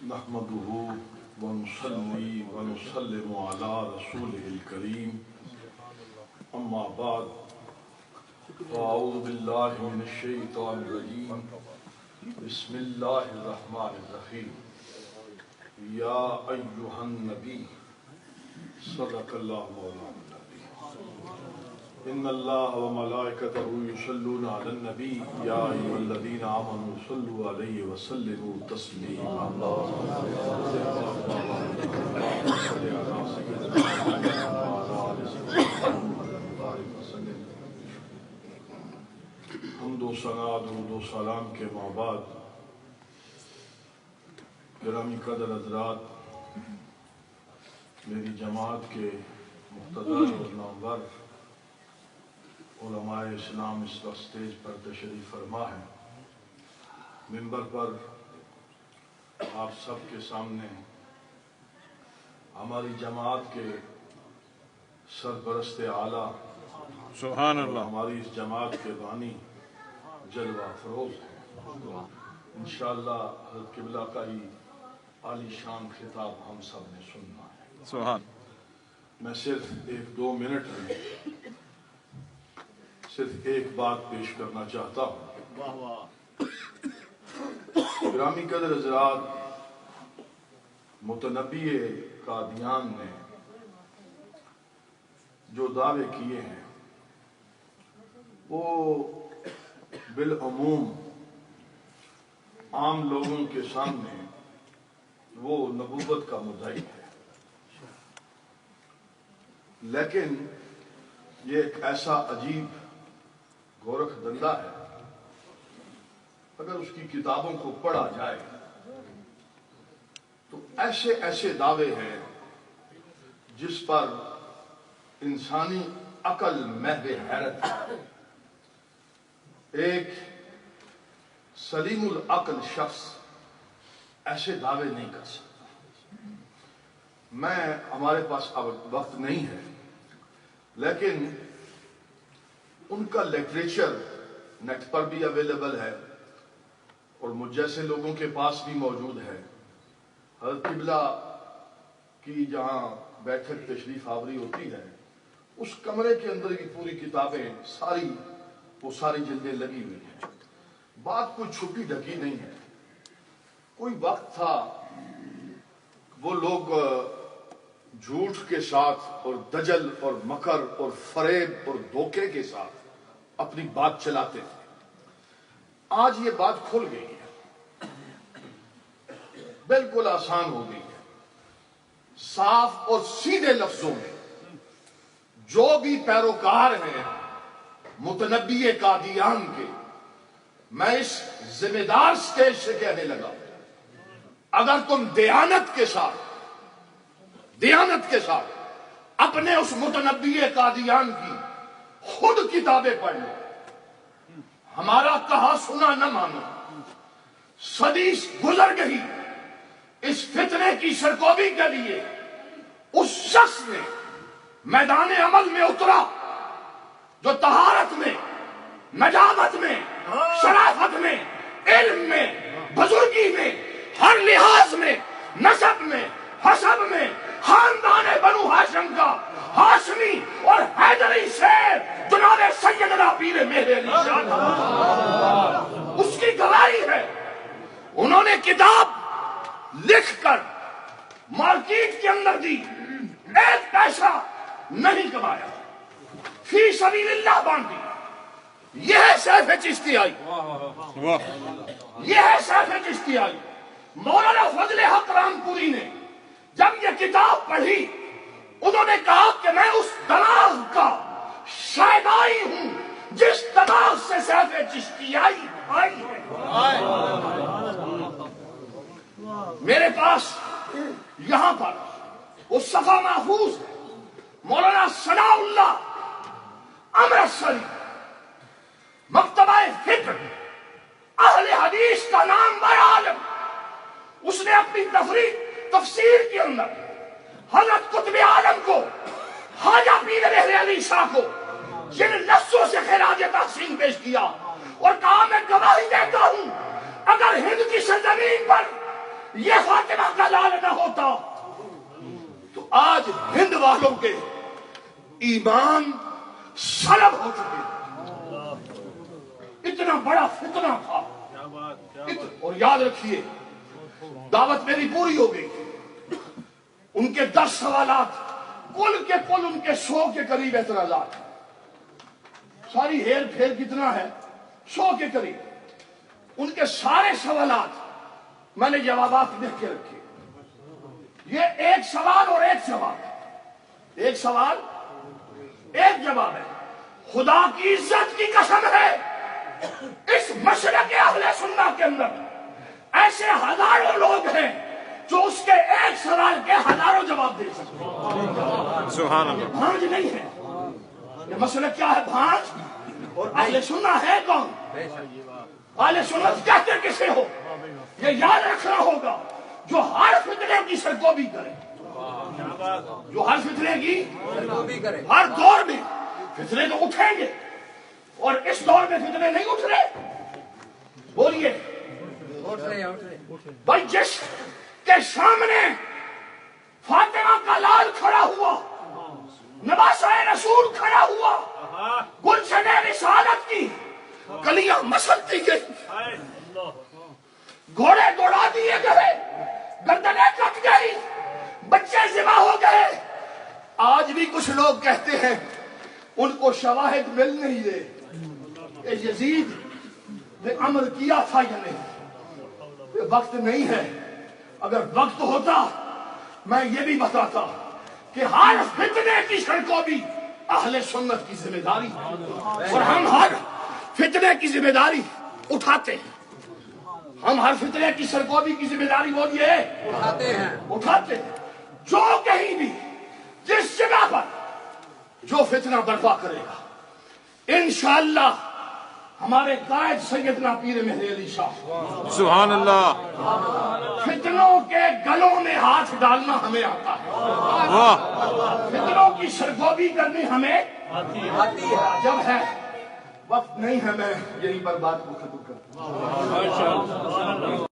نحمده ونصلي ونسلم على رسوله الكريم اما بعد فاعوذ بالله من الشيطان الرجيم بسم الله الرحمن الرحيم يا ايها النبي صدق الله مولانا ان اللہ وملائکتہ یصلون علی النبی یا ایھا الذین آمنوا صلوا علیہ وسلموا تسلیما حمد و ثنا درود و سلام کے بعد گرامی قدر حضرات، میری جماعت کے مقتدر اور نامور علماء اسلام اس وقت اسٹیج پر تشریف فرما ہے۔ منبر پر آپ سب کے سامنے ہماری جماعت کے سرپرست اعلیٰ سبحان اللہ، ہماری اس جماعت کے بانی جلوہ افروز ہیں۔ انشاءاللہ حضرت قبلہ کا ہی عالی شان خطاب ہم سب نے سننا ہے۔ سبحان، میں صرف 1-2 منٹ میں صرف ایک بات پیش کرنا چاہتا ہوں۔ گرامی قدر حضرات، متنبی قادیان نے جو دعوے کیے ہیں وہ بالعموم عام لوگوں کے سامنے وہ نبوت کا مدعی ہے، لیکن یہ ایک ایسا عجیب گورکھ دندہ ہے، اگر اس کی کتابوں کو پڑھا جائے تو ایسے ایسے دعوے ہیں جس پر انسانی عقل محو حیرت ہے۔ ایک سلیم العقل شخص ایسے دعوے نہیں کر سکتا۔ ہمارے پاس اب وقت نہیں ہے، لیکن ان کا لٹریچر نیٹ پر بھی اویلیبل ہے اور مجھ جیسے لوگوں کے پاس بھی موجود ہے۔ حضرت قبلہ کی جہاں بیٹھک تشریف آوری ہوتی ہے، اس کمرے کے اندر کی پوری کتابیں ساری جلدیں لگی ہوئی ہیں۔ بات کوئی چھپی ڈھکی نہیں ہے۔ کوئی وقت تھا وہ لوگ جھوٹ کے ساتھ اور دجل اور مکر اور فریب اور دھوکے کے ساتھ اپنی بات چلاتے تھے۔ آج یہ بات کھل گئی ہے، بالکل آسان ہو گئی ہے۔ صاف اور سیدھے لفظوں میں جو بھی پیروکار ہیں متنبی قادیان کے، میں اس ذمہ دار سٹیج سے کہنے لگا، اگر تم دیانت کے ساتھ اپنے اس متنبی قادیان کی خود کتابیں پڑھ لو، ہمارا کہا سنا نہ مانو، صدی گزر گئی، اس فتنے کی سرکوبی کے لیے اس شخص نے میدان عمل میں اترا جو طہارت میں، نجابت میں، شرافت میں، علم میں، بزرگی میں، ہر لحاظ میں، نسب میں، حسب میں خاندان بنو ہاشم کا ہاشمی اور حیدری سے جناب سیدنا پیر مہر علی شاہ اس کی گواہی ہے۔ انہوں نے کتاب لکھ کر مارکیٹ کے اندر دی، ایک پیسہ نہیں کمایا، فی سبیل اللہ باندھی۔ یہ ہے سیف چشتیائی، یہ ہے سیف چشتیائی۔ مولانا فضل حق رامپوری نے جب یہ کتاب پڑھی، انہوں نے کہا کہ میں اس دماغ کا شائدائی ہوں جس دماغ سے سیف چشتیائی آئی ہے۔ میرے پاس یہاں پر وہ صفحہ محفوظ ہے، مولانا ثناء اللہ امرتسری، مکتبہ فکر اہل حدیث کا نام بر عالم، اس نے اپنی تفسیر کے اندر حضرت قطب عالم کو، خواجہ پیر مہر علی شاہ کو جن لفظوں سے خراج تحسین پیش کیا اور کہا میں گواہی دیتا ہوں اگر ہند کی سرزمین پر یہ فاطمہ کا لال نہ ہوتا تو آج ہند والوں کے ایمان سلب ہو چکے. اتنا بڑا فتنہ تھا. اور یاد رکھیے دعوت میری پوری ہو گئی. ان کے 10 سوالات کل کے کل ان کے 100 کے قریب اعتراضات. ساری ہیر پھیر کتنا ہے؟ 100 کے قریب. ان کے سارے سوالات میں نے جوابات لکھ کے رکھے. یہ ایک سوال اور ایک جواب ہے. ایک سوال ایک جواب ہے. خدا کی عزت کی قسم ہے اس مشرق اہل سنت کے اندر ایسے ہزاروں لوگ ہیں جو اس کے ایک سوال کے ہزاروں جواب دے سکتے ہیں. سبحان اللہ. بھانج نہیں ہے. یہ مسئلہ کیا ہے؟ بھانج. اور اہل سنت ہے کون؟ اہل سنت کہتے کسے ہو؟ یہ یاد رکھنا ہوگا جو ہر فتنے کی سرکوبی کرے. جو ہر فتنے کی ہر دور میں فتنے تو اٹھیں گے اور اس دور میں فتنے نہیں اٹھ رہے. بولیے بھائی جس کے سامنے فاطمہ کا لال کھڑا ہوا، نواسہ رسول کھڑا ہوا، گلشن رسالت کی کلیاں مسلتی گئی، گھوڑے دوڑا دیے گئے، گردنیں کٹ گئی، بچے ذبح ہو گئے. آج بھی کچھ لوگ کہتے ہیں ان کو شواہد مل نہیں رہے کہ یزید نے امر کیا تھا یا نہیں. وقت نہیں ہے. اگر وقت ہوتا میں یہ بھی بتاتا کہ ہر فتنے کی سرکوبی اہل سنت کی ذمہ داری، اور ہم ہر فتنے کی ذمہ داری اٹھاتے ہیں. ہم ہر فتنے کی سرکوبی کی ذمہ داری بولیے اٹھاتے ہیں. جو کہیں بھی جس جگہ پر جو فتنہ برپا کرے گا انشاءاللہ ہمارے قائد سیدنا پیر مہر علی شاہ سبحان اللہ. فتنوں کے گلوں میں ہاتھ ڈالنا ہمیں آتا ہے. واہ. فتنوں کی سرگوبی کرنی ہمیں آتی ہے. جب ہے وقت نہیں ہے میں یہیں پر بات کو ختم کرتا ہوں.